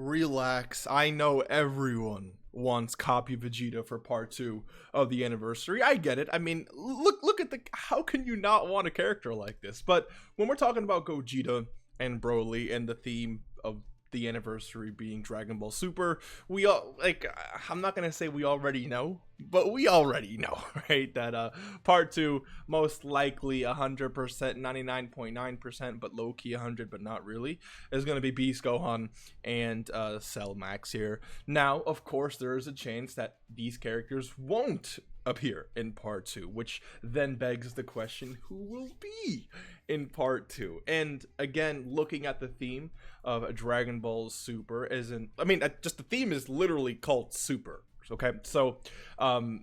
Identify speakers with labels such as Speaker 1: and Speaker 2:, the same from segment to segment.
Speaker 1: relax. I know everyone wants copy Vegeta for part 2 of the anniversary. I get it. I mean, look at the, how can you not want a character like this? But when we're talking about Gogeta and Broly and the theme of the anniversary being Dragon Ball Super, we all, like, I'm not gonna say we already know, but we already know, right, that part 2 most likely 100%, 99.9%, but low-key 100, but not really, is gonna be Beast Gohan and Cell Max here. Now, of course, there is a chance that these characters won't appear in part 2, which then begs the question, who will be in part 2? And again, looking at the theme of Dragon Ball Super, isn't, I mean, just the theme is literally called Super, okay? So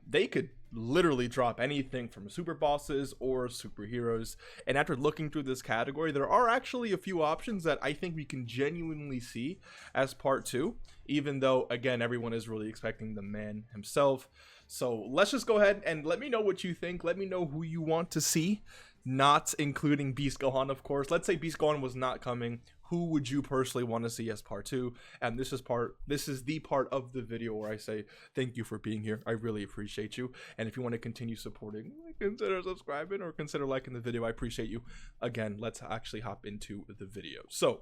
Speaker 1: they could literally drop anything from super bosses or superheroes, and after looking through this category, there are actually a few options that I think we can genuinely see as part 2, even though, again, everyone is really expecting the man himself. So let's just go ahead and let me know what you think. Let me know who you want to see, not including Beast Gohan, of course. Let's say Beast Gohan was not coming. Who would you personally want to see as part 2? And this is the part of the video where I say thank you for being here. I really appreciate you. And if you want to continue supporting, consider subscribing or consider liking the video. I appreciate you. Again, let's actually hop into the video. So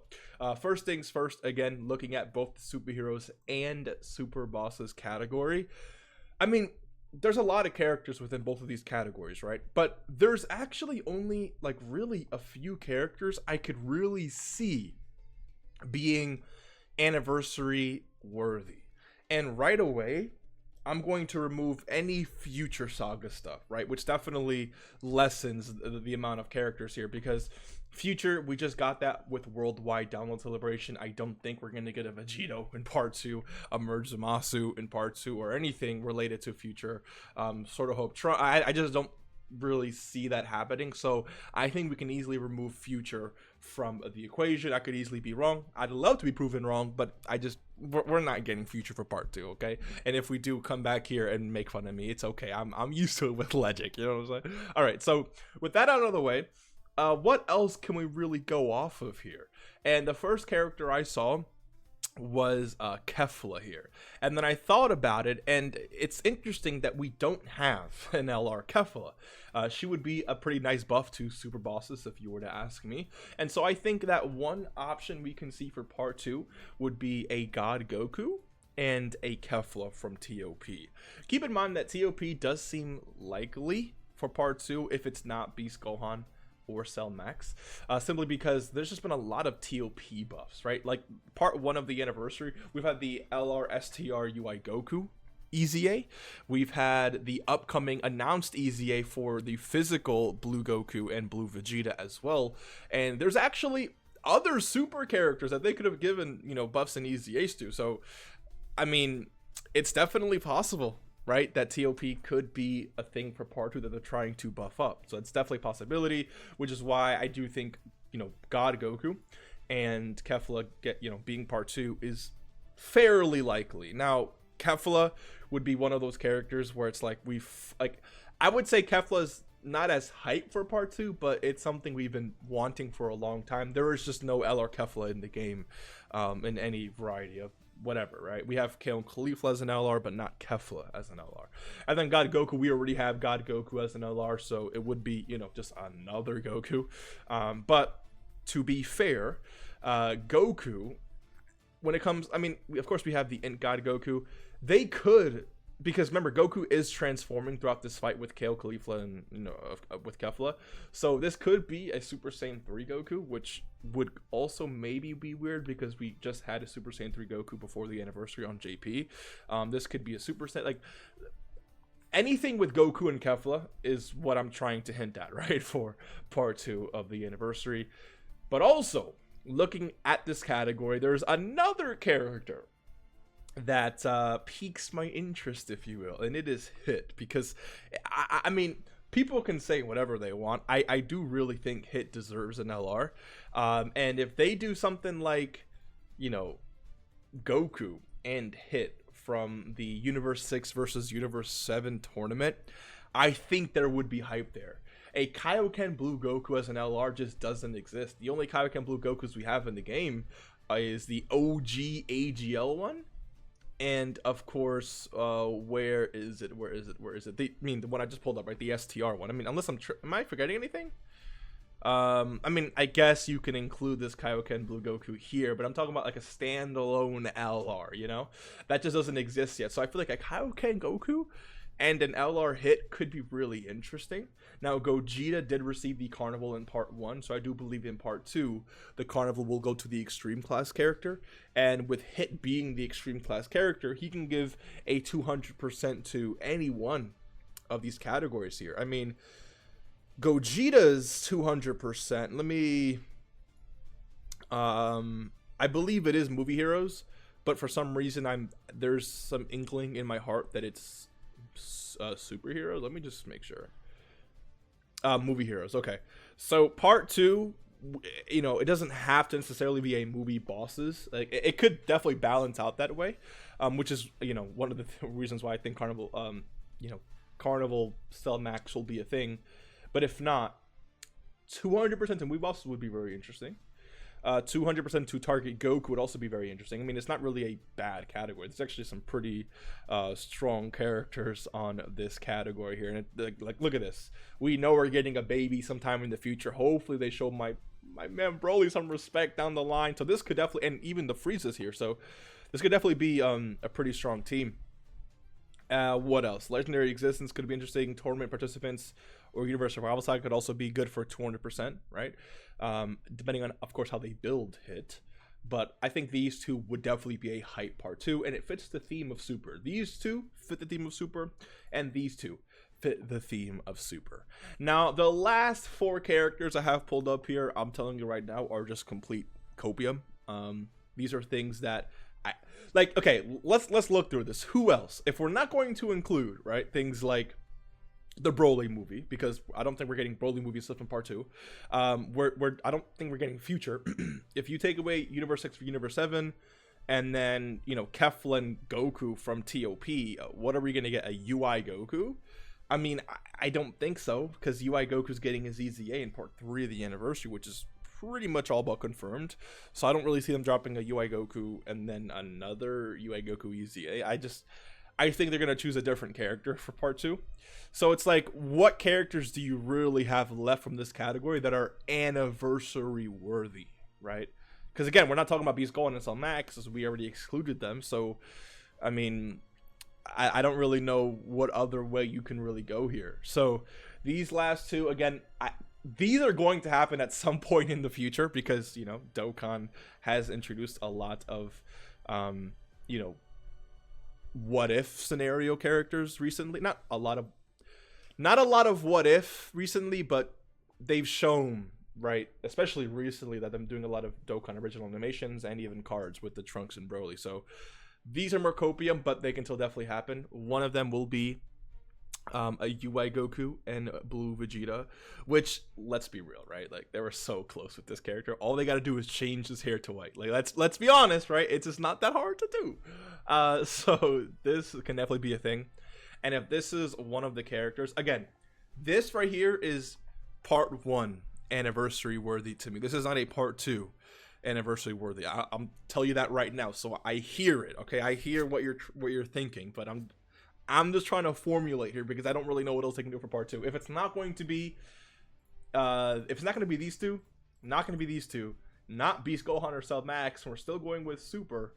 Speaker 1: first things first, again, looking at both the superheroes and super bosses category. I mean, there's a lot of characters within both of these categories, right? But there's actually only, like, really a few characters I could really see being anniversary worthy. And right away, I'm going to remove any future saga stuff, right? Which definitely lessens the amount of characters here, because future, we just got that with worldwide download celebration. I don't think we're going to get a Vegito in part 2, a Merge Zamasu in part 2, or anything related to future. Sort of hope. I just don't really see that happening. So I think we can easily remove future from the equation. I could easily be wrong. I'd love to be proven wrong, but we're not getting future for part 2, okay? And if we do, come back here and make fun of me. It's okay. I'm used to it with Legic, you know what I'm saying? All right, so with that out of the way, what else can we really go off of here? And the first character I saw was Kefla here, and then I thought about it, and it's interesting that we don't have an LR Kefla. She would be a pretty nice buff to super bosses if you were to ask me, and so I think that one option we can see for part 2 would be a God Goku and a Kefla from TOP. Keep in mind that TOP does seem likely for part 2 if it's not Beast Gohan or Cell Max, simply because there's just been a lot of TOP buffs, right? Like part 1 of the anniversary, we've had the LR STR UI Goku EZA, we've had the upcoming announced EZA for the physical Blue Goku and Blue Vegeta as well, and there's actually other super characters that they could have given, you know, buffs and EZAs to. So I mean, it's definitely possible, right, that TOP could be a thing for part 2 that they're trying to buff up. So it's definitely a possibility, which is why I do think, you know, God Goku and Kefla being part 2 is fairly likely. Now, Kefla would be one of those characters where it's like I would say Kefla's not as hype for part 2, but it's something we've been wanting for a long time. There is just no LR Kefla in the game in any variety of whatever, right? We have Kaon Khalifa as an LR, but not Kefla as an LR. And then God Goku, we already have God Goku as an LR, so it would be, you know, just another Goku. But to be fair, Goku, when it comes, I mean, of course we have the God Goku. They could, because remember, Goku is transforming throughout this fight with Kaon Khalifa and, you know, with Kefla. So this could be a Super Saiyan 3 Goku, which would also maybe be weird because we just had a Super Saiyan 3 Goku before the anniversary on JP. This could be a Super Saiyan, like anything with Goku and Kefla is what I'm trying to hint at, right, for part 2 of the anniversary. But also, looking at this category, there's another character that piques my interest, if you will, and it is Hit, because I mean, people can say whatever they want. I do really think Hit deserves an LR, and if they do something like, you know, Goku and Hit from the Universe 6 versus Universe 7 tournament, I think there would be hype there. A Kaioken Blue Goku as an LR just doesn't exist. The only Kaioken Blue Gokus we have in the game is the OG AGL one, and of course, where is it? I mean, the one I just pulled up, right? The STR one. I mean, unless am I forgetting anything? I mean, I guess you can include this Kaioken Blue Goku here, but I'm talking about like a standalone LR, you know? That just doesn't exist yet. So I feel like a Kaioken Goku and an LR hit could be really interesting. Now, Gogeta did receive the Carnival in Part 1, so I do believe in Part 2, the Carnival will go to the Extreme Class character. And with Hit being the Extreme Class character, he can give a 200% to any one of these categories here. I mean, Gogeta's 200%. Let me... I believe it is Movie Heroes, but for some reason there's some inkling in my heart that it's superheroes. Let me just make sure. Movie Heroes. Okay, so Part 2, you know, it doesn't have to necessarily be a movie bosses. Like it could definitely balance out that way, which is, you know, one of the reasons why I think Carnival, you know, Carnival Cell Max will be a thing. But if not, 200% to movie bosses would be very interesting. 200% to target Goku would also be very interesting. I mean, it's not really a bad category. There's actually some pretty strong characters on this category here. And like, look at this. We know we're getting a baby sometime in the future. Hopefully they show my man Broly some respect down the line. So this could definitely, and even the Frieza's here. So this could definitely be a pretty strong team. What else? Legendary Existence could be interesting. Tournament participants or Universe Survival side could also be good for 200%, right? Depending on, of course, how they build Hit. But I think these two would definitely be a hype Part 2, and it fits the theme of Super. These two fit the theme of Super, and these two fit the theme of Super. Now, the last 4 characters I have pulled up here, I'm telling you right now, are just complete copium. These are things that like, okay, let's look through this. Who else? If we're not going to include, right, things like the Broly movie, because I don't think we're getting Broly movie stuff in Part 2. I don't think we're getting Future. If you take away Universe 6 for Universe 7, and then, you know, Kefla Goku from TOP, what are we gonna get? A UI Goku? I mean, I don't think so, because UI Goku's getting his EZA in Part 3 of the anniversary, which is pretty much all but confirmed. So I don't really see them dropping a UI Goku and then another UI Goku EZA. I think they're going to choose a different character for Part 2. So it's like, what characters do you really have left from this category that are anniversary worthy, right? Because again, we're not talking about Beast Gohan and Cell Max, as we already excluded them. So, I mean, I don't really know what other way you can really go here. So these last two, again, these are going to happen at some point in the future, because, you know, Dokkan has introduced a lot of, you know, what if scenario characters recently. Not a lot of what if recently, but they've shown, right, especially recently, that I'm doing a lot of Dokkan original animations and even cards with the Trunks and Broly. So these are more copium, but they can still definitely happen. One of them will be a UI Goku and Blue Vegeta, which, let's be real, right? Like, they were so close with this character. All they got to do is change his hair to white. Like, let's be honest, right? It's just not that hard to do. So this can definitely be a thing. And if this is one of the characters, again, this right here is Part 1 anniversary worthy to me. This is not a Part 2 anniversary worthy. I'm telling you that right now. So I hear it. Okay, I hear what you're thinking, but I'm just trying to formulate here, because I don't really know what else they can do for Part 2. If it's not going to be, these two, not going to be these two, not Beast Gohan or Cell Max, and we're still going with Super,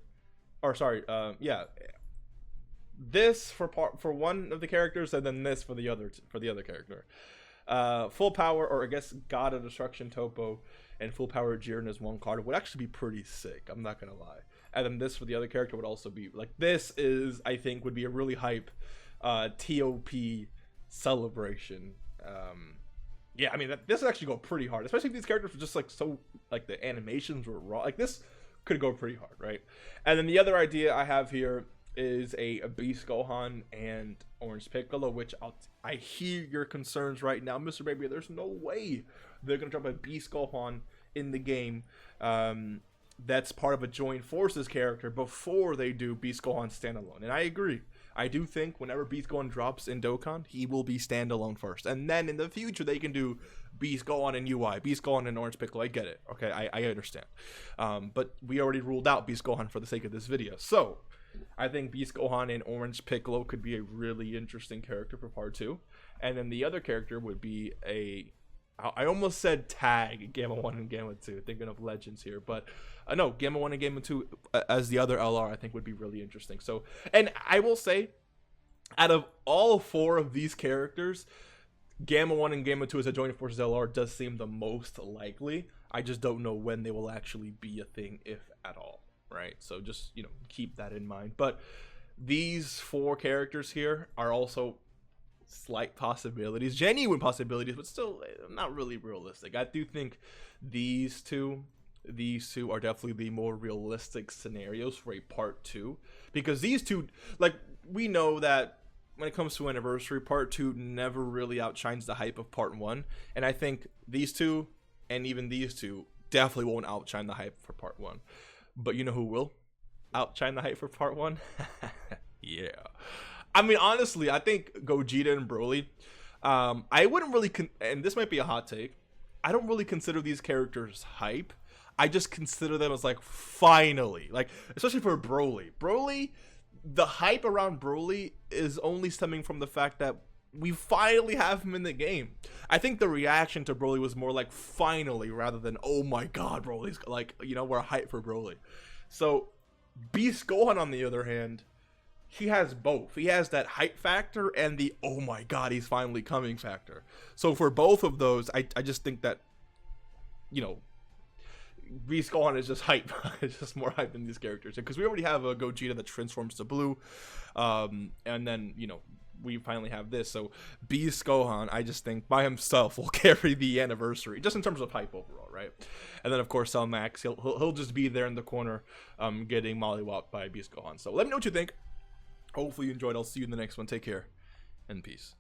Speaker 1: or sorry, yeah, this for one of the characters, and then this for the other character. Full Power, or I guess God of Destruction Topo, and Full Power Jiren as one card would actually be pretty sick. I'm not gonna lie. And then this for the other character would also be like, this is, I think, would be a really hype TOP celebration. Yeah, I mean, this would actually go pretty hard, especially if these characters were just like so, like, the animations were raw. Like, this could go pretty hard, right? And then the other idea I have here is a Beast Gohan and Orange Piccolo, which I hear your concerns right now, Mr. Baby. There's no way they're gonna drop a Beast Gohan in the game that's part of a Joint Forces character before they do Beast Gohan standalone. And I agree. I do think whenever Beast Gohan drops in Dokkan, he will be standalone first, and then in the future they can do Beast Gohan and UI, Beast Gohan and Orange Piccolo. I get it. Okay, I understand. But we already ruled out Beast Gohan for the sake of this video. So I think Beast Gohan and Orange Piccolo could be a really interesting character for part 2. And then the other character would be I almost said tag Gamma 1 and Gamma 2, thinking of Legends here, but no, Gamma 1 and Gamma 2 as the other LR I think would be really interesting. So, and I will say, out of all 4 of these characters, Gamma 1 and Gamma 2 as a joint forces LR does seem the most likely. I just don't know when they will actually be a thing, if at all, right? So just, you know, keep that in mind. But these 4 characters here are also slight possibilities, genuine possibilities, but still not really realistic. I do think these two are definitely the more realistic scenarios for a part 2, because these two, like, we know that when it comes to Anniversary, part 2 never really outshines the hype of part 1, and I think these two and even these two definitely won't outshine the hype for part 1. But you know who will outshine the hype for part 1? Yeah, I mean, honestly, I think Gogeta and Broly, I wouldn't really, and this might be a hot take, I don't really consider these characters hype. I just consider them as, like, finally, like, especially for Broly, the hype around Broly is only stemming from the fact that we finally have him in the game. I think the reaction to Broly was more like finally, rather than, oh my god, Broly's, like, you know, we're hyped for Broly. So Beast Gohan, on the other hand, he has both. He has that hype factor and the, oh my god, he's finally coming factor. So for both of those, I just think that, you know, Beast Gohan is just hype. It's just more hype than these characters, because we already have a Gogeta that transforms to blue, and then, you know, we finally have this. So Beast Gohan, I just think by himself will carry the Anniversary, just in terms of hype overall, right? And then of course Cell Max, he'll just be there in the corner, getting mollywopped by Beast Gohan. So let me know what you think. Hopefully you enjoyed. I'll see you in the next one. Take care and peace.